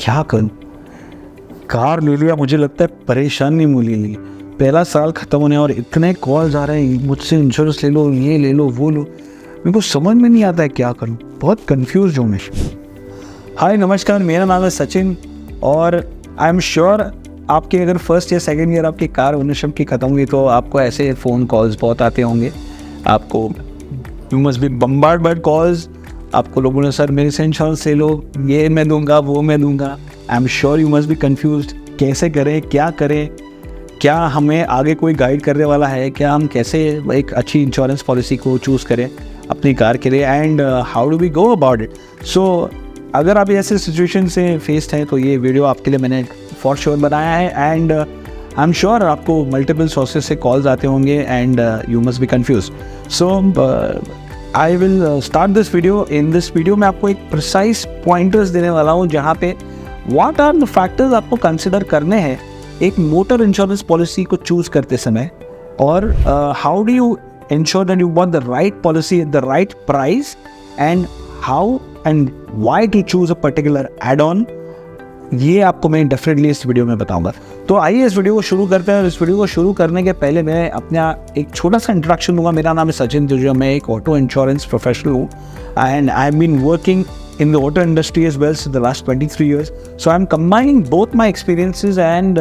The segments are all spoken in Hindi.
क्या करूं? कार ले लिया, मुझे लगता है परेशानी मूली ली। पहला साल ख़त्म होने और इतने कॉल्स आ रहे हैं मुझसे, इंश्योरेंस ले लो, ये ले लो, वो लो। मेरे को समझ में नहीं आता है क्या करूं, बहुत कंफ्यूज हूँ मैं। हाय नमस्कार, मेरा नाम है सचिन और आई एम श्योर आपके अगर फर्स्ट या सेकंड ईयर आपकी कार ओनरशिप की ख़त्म हुई तो आपको ऐसे फ़ोन कॉल्स बहुत आते होंगे। आपको you must be bombard by calls. आपको लोगों ने सर मेरे से इंश्योरेंस ले लो, ये मैं दूंगा, वो मैं दूंगा। I am sure you must B confused, कैसे करें, क्या करें, क्या हमें आगे कोई गाइड करने वाला है, क्या हम कैसे एक अच्छी इंश्योरेंस पॉलिसी को चूज़ करें अपनी कार के लिए, and how do we go about it. So अगर आप ऐसे सिचुएशन से फेस्ड हैं तो ये वीडियो आपके लिए मैंने फॉर श्योर बनाया है। एंड आई एम श्योर आपको मल्टीपल सोर्सेज से कॉल्स आते होंगे and you must be confuse. So I will start this video. In this video में आपको एक प्रिसाइज पॉइंटर्स देने वाला हूँ जहाँ पे व्हाट आर द फैक्टर्स आपको कंसिडर करने हैं एक मोटर इंश्योरेंस पॉलिसी को चूज़ करते समय, और how do you ensure that you bought the right policy at the right price, and how and why to choose a particular add-on, ये आपको मैं डेफिनेटली इस वीडियो में बताऊंगा। तो आइए इस वीडियो को शुरू करते हैं। और इस वीडियो को शुरू करने के पहले मैं अपना एक छोटा सा इंट्रोडक्शन दूंगा। मेरा नाम है सचिन जो मैं एक ऑटो इंश्योरेंस प्रोफेशनल हूँ and I have been working in the auto industry as well for the last 23 years. So I'm combining both my experiences and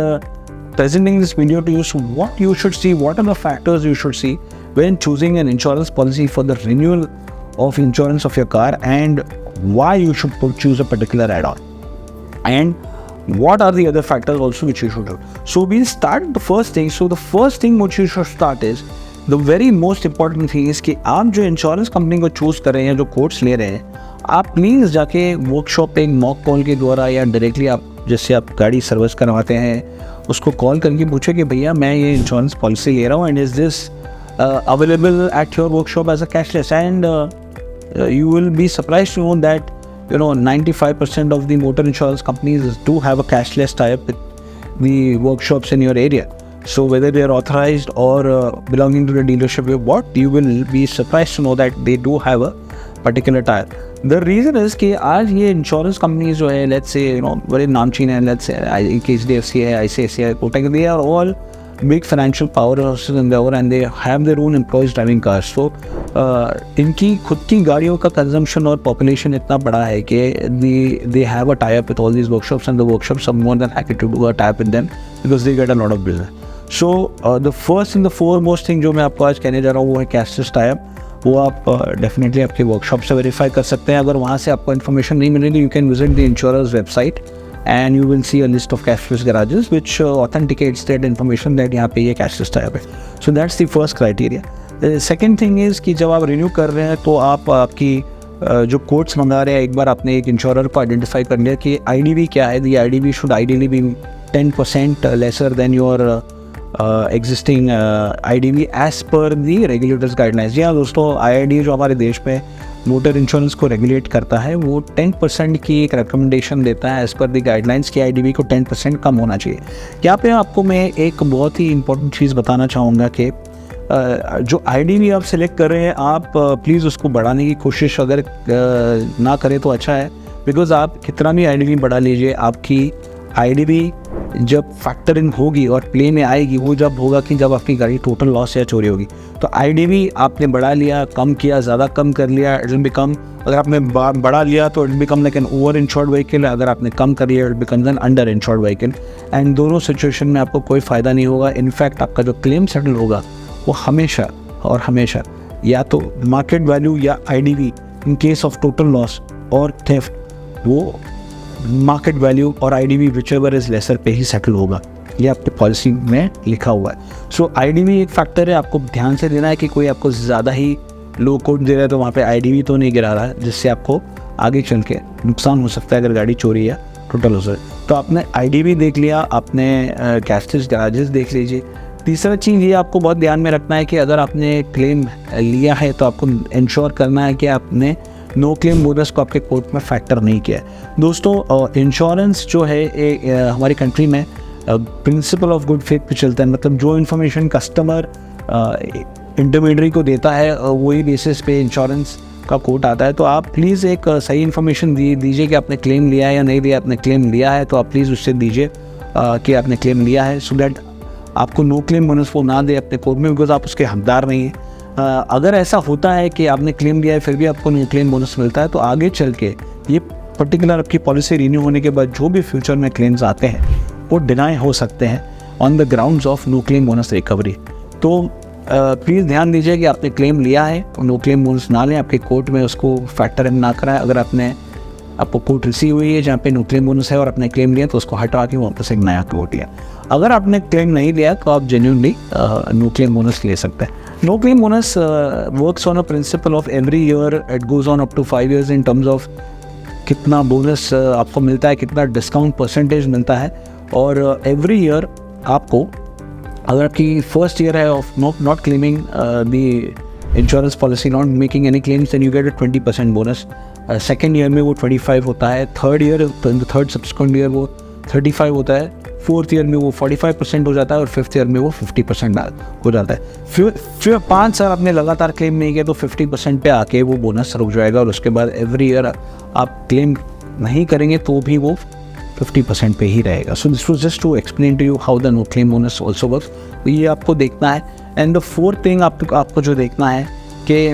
presenting this video to you. So what you should see, what are the factors you should see when choosing an insurance policy for the renewal of insurance of your car, and why you should choose a particular add-on, and what are the other factors also which you should do. So we'll start the first thing. So the first thing which you should start is the very most important thing is कि आप जो इंश्योरेंस कंपनी को चूज़ कर रहे हैं, जो कोट्स ले रहे हैं, आप प्लीज़ जाके वर्कशॉप पे एक मॉक कॉल के द्वारा या डायरेक्टली आप जैसे आप गाड़ी सर्विस करवाते हैं उसको कॉल करके पूछे कि भैया मैं ये इंश्योरेंस पॉलिसी ले रहा हूँ and is this available at your workshop as a cashless, and you will be surprised to know that 95% of the motor insurance companies do have a cashless tie-up with the workshops in your area. So whether they are authorized or belonging to the dealership, you will be surprised to know that they do have a particular tie-up. The reason is कि आज ये इंश्योरेंस कंपनीज जो है, let's say बड़े नामचीन है, let's say HDFC है, ICICI, Kotak, they are all big financial powerhouses in there and they have their own employees driving cars. So इनकी खुद की गाड़ियों का कंजम्पशन और पॉपुलेशन इतना बड़ा है कि they have a tie-up with all these workshops, and the workshops are more than happy to do a tie-up with them because they get a lot of business. So the first and the foremost thing जो मैं आपको आज कहने जा रहा हूँ वो है कैशलेस टाइप। वो आप डेफिनेटली आपके वर्कशॉप से वेरीफाई कर सकते हैं। अगर वहाँ से आपको इन्फॉर्मेशन नहीं मिलेगी, you can visit the insurance website and you will see a list of cashless garages which authenticates that information that यहाँ पे ये cashless type है. So that's the first criteria. The second thing is कि जब आप renew कर रहे हैं तो आप आपकी जो कोट्स मंगा रहे हैं, एक बार आपने एक इंश्योरर को आइडेंटिफाई कर लिया कि IDV क्या है। The IDV should ideally be 10% lesser than your existing IDV as per the regulators guidelines. जी हाँ दोस्तों, IRDA जो हमारे देश में मोटर इंश्योरेंस को रेगुलेट करता है वो 10% की एक रिकमेंडेशन देता है एज पर द गाइडलाइंस कि IDV को 10% कम होना चाहिए। यहाँ पे आपको मैं एक बहुत ही इंपॉर्टेंट चीज़ बताना चाहूँगा कि जो IDV आप सिलेक्ट कर रहे हैं, आप प्लीज़ उसको बढ़ाने की कोशिश अगर ना करें तो अच्छा है, बिकॉज आप कितना भी IDV बढ़ा लीजिए, आपकी IDV जब फैक्टर इन होगी और प्ले में आएगी वो जब होगा कि जब आपकी गाड़ी टोटल लॉस या चोरी होगी। तो IDV आपने बढ़ा लिया, कम किया, ज़्यादा कम कर लिया, इट विल बिकम, अगर आपने बढ़ा लिया तो it become like an over insured vehicle, अगर आपने कम कर लिया it becomes N under insured vehicle, and दोनों सिचुएशन में आपको कोई फ़ायदा नहीं होगा। इनफैक्ट आपका जो क्लेम सेटल होगा वो हमेशा और हमेशा या तो मार्केट वैल्यू या IDV in case of total loss और थेफ्ट, वो मार्केट वैल्यू और IDV विचएवर इज लेसर पे ही सेटल होगा। ये आपके पॉलिसी में लिखा हुआ है। सो IDV एक फैक्टर है, आपको ध्यान से देना है कि कोई आपको ज़्यादा ही लो कोट दे रहा है तो वहाँ पे IDV तो नहीं गिरा रहा है, जिससे आपको आगे चल के नुकसान हो सकता है अगर गाड़ी चोरी या टोटल हो जाए। तो आपने IDV देख लिया, आपने कैशलेस गैराजेस देख लीजिए। तीसरा चीज़ ये आपको बहुत ध्यान में रखना है कि अगर आपने क्लेम लिया है तो आपको इंश्योर करना है कि आपने नो क्लेम बोनस को आपके कोर्ट में फैक्टर नहीं किया है। दोस्तों इंश्योरेंस जो है हमारी कंट्री में प्रिंसिपल ऑफ गुड फेथ पे चलता है, मतलब जो इन्फॉर्मेशन कस्टमर इंटरमीडियरी को देता है वही बेसिस पे इंश्योरेंस का कोट आता है, तो आप प्लीज़ एक सही इन्फॉर्मेशन दीजिए कि आपने क्लेम लिया है या नहीं लिया। आपने क्लेम लिया है तो आप प्लीज़ उससे दीजिए कि आपने क्लेम लिया है, सो दैट आपको नो क्लेम बोनस वो ना दे अपने कोर्ट में, बिकॉज आप उसके हकदार नहीं हैं। अगर ऐसा होता है कि आपने क्लेम लिया है फिर भी आपको नो क्लेम बोनस मिलता है, तो आगे चल के ये पर्टिकुलर आपकी पॉलिसी रिन्यू होने के बाद जो भी फ्यूचर में क्लेम्स आते हैं वो डिनाई हो सकते हैं on the grounds of no claim bonus recovery. तो प्लीज़ ध्यान दीजिए कि आपने क्लेम लिया है, नो क्लेम बोनस ना लें, आपके कोर्ट में उसको फैक्टर इन ना कराएं। अगर आपको कोर्ट रिसीव हुई है जहाँ पे नो क्लेम बोनस है और आपने क्लेम लिया तो उसको हटा के वापस एक नया कोर्ट लिया। अगर आपने क्लेम नहीं लिया तो आप जेन्युइनली नो क्लेम बोनस ले सकते हैं। No claim bonus works on a principle of every year, it goes on up to 5 years in terms of कितना बोनस आपको मिलता है, कितना डिस्काउंट परसेंटेज मिलता है। और एवरी ईयर आपको, अगर आपकी फर्स्ट ईयर है of not claiming the insurance policy, not making any claims, then you get a 20% bonus. Second year में वो 25 होता है, थर्ड सब्सिक्वेंट ईयर वो 35 होता है, फोर्थ ईयर में वो 45% हो जाता है और फिफ्थ ईयर में वो 50% हो जाता है। फिर 5 साल आपने लगातार क्लेम नहीं किया तो 50% पे आके वो बोनस रुक जाएगा और उसके बाद एवरी ईयर आप क्लेम नहीं करेंगे तो भी वो 50% पे ही रहेगा। So this was just to explain to you how the no claim bonus also works. तो ये आपको देखना है। एंड द फोर्थ थिंग आपको जो देखना है कि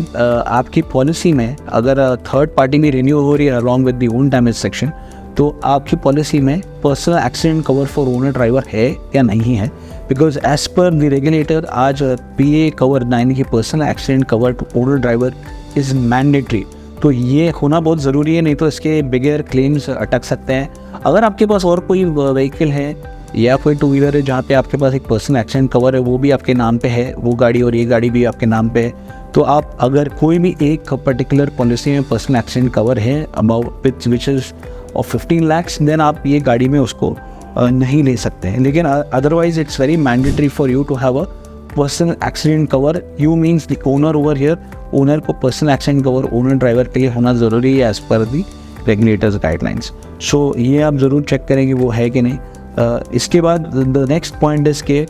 आपकी पॉलिसी में अगर थर्ड पार्टी में रिन्यू हो रही है along with the own damage section, तो आपकी पॉलिसी में personal accident cover for owner driver है या नहीं है। Because as per the regulator आज PA कवर यानी कि personal accident cover to owner driver is mandatory. तो ये होना बहुत ज़रूरी है, नहीं तो इसके बगैर क्लेम्स अटक सकते हैं। अगर आपके पास और कोई व्हीकल है या कोई 2 व्हीलर है जहाँ पे आपके पास एक पर्सनल एक्सीडेंट कवर है, वो भी आपके नाम पे है, वो गाड़ी और ये गाड़ी भी आपके नाम पे है, तो आप अगर कोई भी एक पर्टिकुलर पॉलिसी में पर्सनल एक्सीडेंट कवर है about which is of 15 lakhs, then आप ये गाड़ी में उसको नहीं ले सकते हैं। लेकिन otherwise it's very mandatory for you to have a personal accident cover. You means the owner over here, owner को personal accident cover owner driver के लिए होना ज़रूरी है एज पर दी रेगुलेटर्स गाइडलाइंस। सो ये आप ज़रूर चेक करेंगे वो है कि नहीं। इसके बाद द नेक्स्ट पॉइंट इज़ के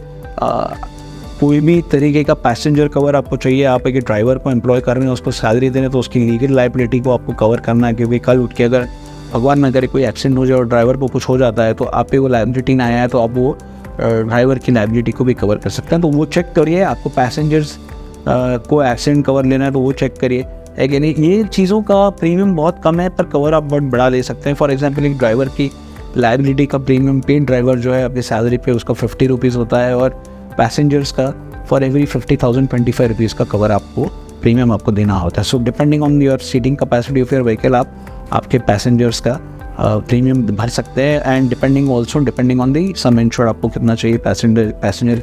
कोई भी तरीके का पैसेंजर कवर आपको चाहिए। आप एक ड्राइवर को एम्प्लॉय कर रहे हैं, उसको सैलरी देने, तो उसकी लीगल लाइबिलिटी को आपको कवर करना है, क्योंकि कल उठ के अगर भगवान न करे कोई एक्सीडेंट हो जाए और ड्राइवर को कुछ हो जाता है तो आप पे वो लाइबिलिटी ना आया है, तो आप वो ड्राइवर की लाइबिलिटी को भी कवर कर सकते हैं। तो वो चेक करिए। आपको पैसेंजर्स को एक्सीडेंट कवर लेना है तो वो चेक करिए है कि नहीं। ये चीज़ों का प्रीमियम बहुत कम है पर कवर आप बहुत बड़ा ले सकते हैं। फॉर एग्जांपल एक ड्राइवर की लाइबिलिटी का प्रीमियम, पेड ड्राइवर जो है अपनी सैलरी पे उसका 50 रुपीज़ होता है, और पैसेंजर्स का फॉर एवरी 50,000 25 रुपीज़ का कवर आपको प्रीमियम आपको देना होता है। So depending on your seating capacity of your vehicle आप आपके पैसेंजर्स का प्रीमियम भर सकते हैं। And depending on the sum insure आपको कितना चाहिए पैसेंजर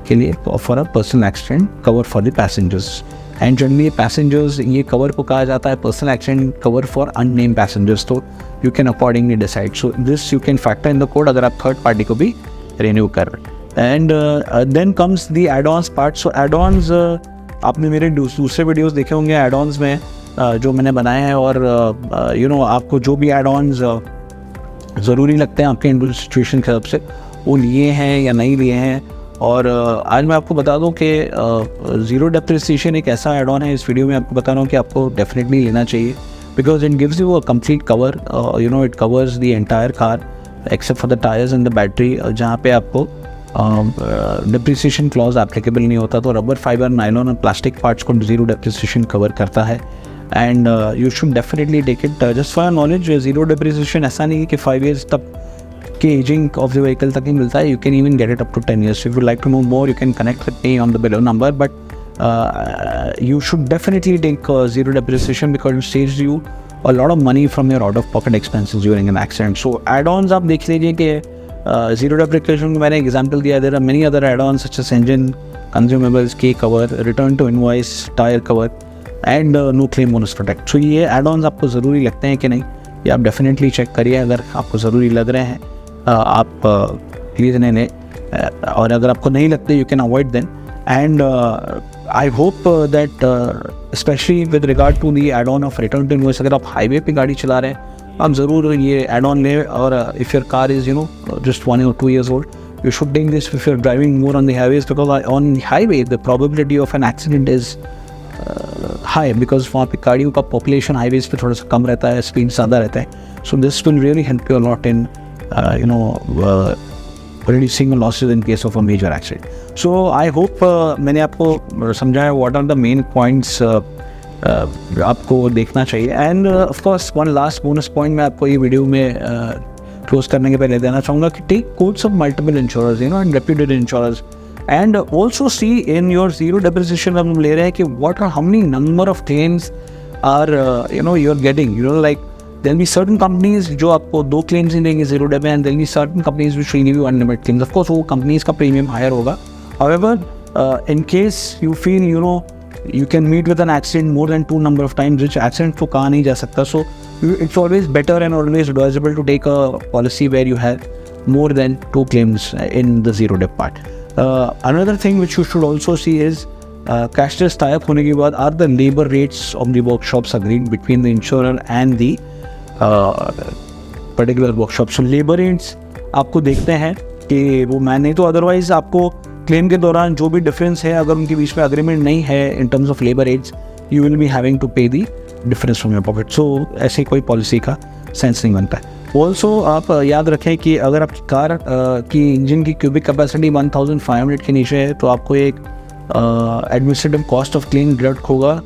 के लिए for a personal accident cover for the passengers. And generally passengers ये कवर को कहा जाता है personal accident cover for unnamed passengers. तो you can accordingly decide. So this you can factor in the code अगर आप थर्ड पार्टी को भी रिन्यू कर रहे हैं। And then comes the add-ons part. So add-ons आपने मेरे दूसरे वीडियोस देखे होंगे एड-ऑन्स में जो मैंने बनाए हैं, और आपको जो भी एड-ऑन्स ज़रूरी लगते हैं आपके इंडिविजुअल सिचुएशन के हिसाब से वो लिए हैं या नहीं लिए हैं। और आज मैं आपको बता दूं कि ज़ीरो डेप्रिसिएशन एक ऐसा एड-ऑन है, इस वीडियो में आपको बता रहा हूँ कि आपको डेफिनेटली लेना चाहिए, because it gives you a complete cover. It covers the entire car except for the tyres and the battery, जहाँ पे आपको डेप्रिसिएशन क्लॉज एप्लीकेबल नहीं होता। तो रबर, फाइबर, नायलॉन और प्लास्टिक पार्ट्स को ज़ीरो डेप्रिसिएशन कवर करता है। And you should definitely take it just for knowledge. Zero depreciation ऐसा नहीं है कि 5 years तक के एजिंग ऑफ द व्हीकल तक ही मिलता है। You can even get it up to 10 years. If you like to know more, you can connect with me on the below number. But you should definitely take zero depreciation because it saves you a lot of money from your out-of-pocket expenses during an accident. So add-ons आप देख लीजिए कि zero depreciation को मैंने एग्जाम्पल दिया। There are many other add-ons such as engine consumables, key cover, return to invoice, tire cover and no claim bonus protect. So ये add-ons आपको ज़रूरी लगते हैं कि नहीं, ये आप डेफिनेटली चेक करिए। अगर आपको ज़रूरी लग रहे हैं आप प्लीज़ इन्हें लें, और अगर आपको नहीं लगते you can avoid them. And I hope that specially with regard to the add on of return to invoice, अगर आप हाईवे पे गाड़ी चला रहे हैं आप ज़रूर ये एड ऑन लें। और if your car is just 1 or 2 years old, you should take this if you're driving more on the highways, because on the highway the probability of an accident is high, because वहाँ पे गाड़ियों का पॉपुलेशन हाईवेज पे थोड़ा सा कम रहता है, स्पीड ज़्यादा रहता है. So this will really help you a lot in reducing losses in case of a major accident. So I hope मैंने आपको समझाया what are the main points आपको देखना चाहिए. End of course one last bonus point मैं आपको ये वीडियो में क्लोज करने के पहले देना चाहूँगा कि take quotes of multiple insurance, and reputed insurance, and also see in your zero depreciation हम ले रहे हैं कि what are how many number of claims are you're getting, like there'll be certain companies जो आपको 2 claims ही देंगे zero deb, and there'll be certain companies which will give you unlimited claims. Of course वो companies का premium higher होगा. However, in case you feel you can meet with an accident more than 2 number of times, which accident तो कहा नहीं जा सकता, so it's always better and always advisable to take a policy where you have more than 2 claims in the zero deb part. Another thing which you should also see is cashless tie-up होने के बाद are the labor rates of the workshops agreed between the insurer and the particular workshop. So labour rates आपको देखते हैं कि वो मैं नहीं तो अदरवाइज आपको क्लेम के दौरान जो भी डिफरेंस है, अगर उनके बीच में अग्रीमेंट नहीं है in terms of labour rates, you will be having to pay the difference from your pocket. So ऐसी कोई पॉलिसी का सेंस नहीं बनता है. ऑल्सो आप याद रखें कि अगर आपकी कार की इंजन की क्यूबिक कैपेसिटी 1500 के नीचे है तो आपको एक administrative cost of clean deduct होगा,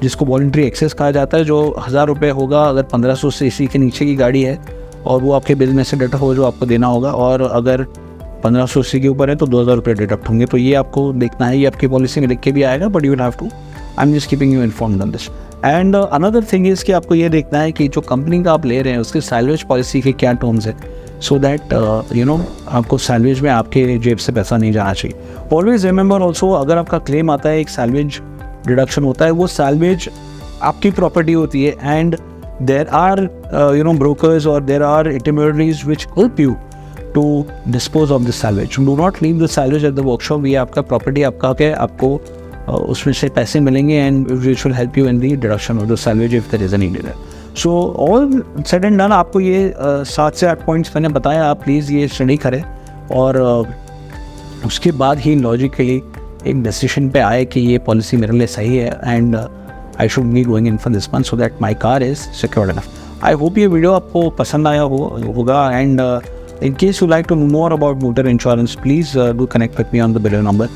जिसको वॉलंटरी एक्सेस कहा जाता है, जो 1000 रुपये होगा अगर 1500 सीसी के नीचे की गाड़ी है, और वो आपके बिल में से डिडक्ट हो जो आपको देना होगा, और अगर 1500 सीसी के ऊपर है तो 2000 रुपये डिडक्ट होंगे. तो ये आपको देखना है, ये आपकी पॉलिसी में लिख के भी आएगा, but you will have to, I am just keeping you informed on this. And another thing is कि आपको ये देखना है कि जो कंपनी का आप ले रहे हैं उसके सैलवेज पॉलिसी के क्या टर्म्स है, सो दैट आपको सैलवेज में आपके जेब से पैसा नहीं जाना चाहिए. ऑलवेज रिमेंबर ऑल्सो, अगर आपका क्लेम आता है, एक सैलवेज डिडक्शन होता है, वो सैलवेज आपकी प्रॉपर्टी होती है, एंड देर आर ब्रोकर्स और there are intermediaries which help you to dispose of this salvage. Do not leave the salvage at the workshop. ये आपका प्रॉपर्टी, आपका क्या है, आपको उसमें से पैसे मिलेंगे, and which will help you in the deduction of the salvage if there is any need. So all said and done, आपको ये 7 से 8 पॉइंट्स मैंने बताया, आप प्लीज़ ये स्टडी करें, और उसके बाद ही लॉजिकली एक डिसीजन पे आए कि ये पॉलिसी मेरे लिए सही है, and I should be going in for this one so that my car is secured enough. I hope ये वीडियो आपको पसंद आया होगा, and in case you like to know more about motor insurance, please do connect with me on the below number.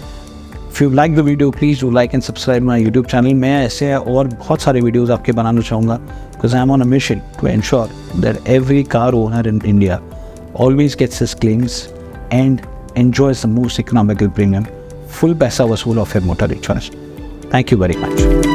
If you like the video, please do like and subscribe my YouTube channel. मैं ऐसे और बहुत सारे वीडियोज़ आपके बनाना चाहूँगा, because I am on a mission to ensure that every car owner in India always gets his claims and enjoys the most economical premium, full paisa vasool of your motor insurance. Thank you very much.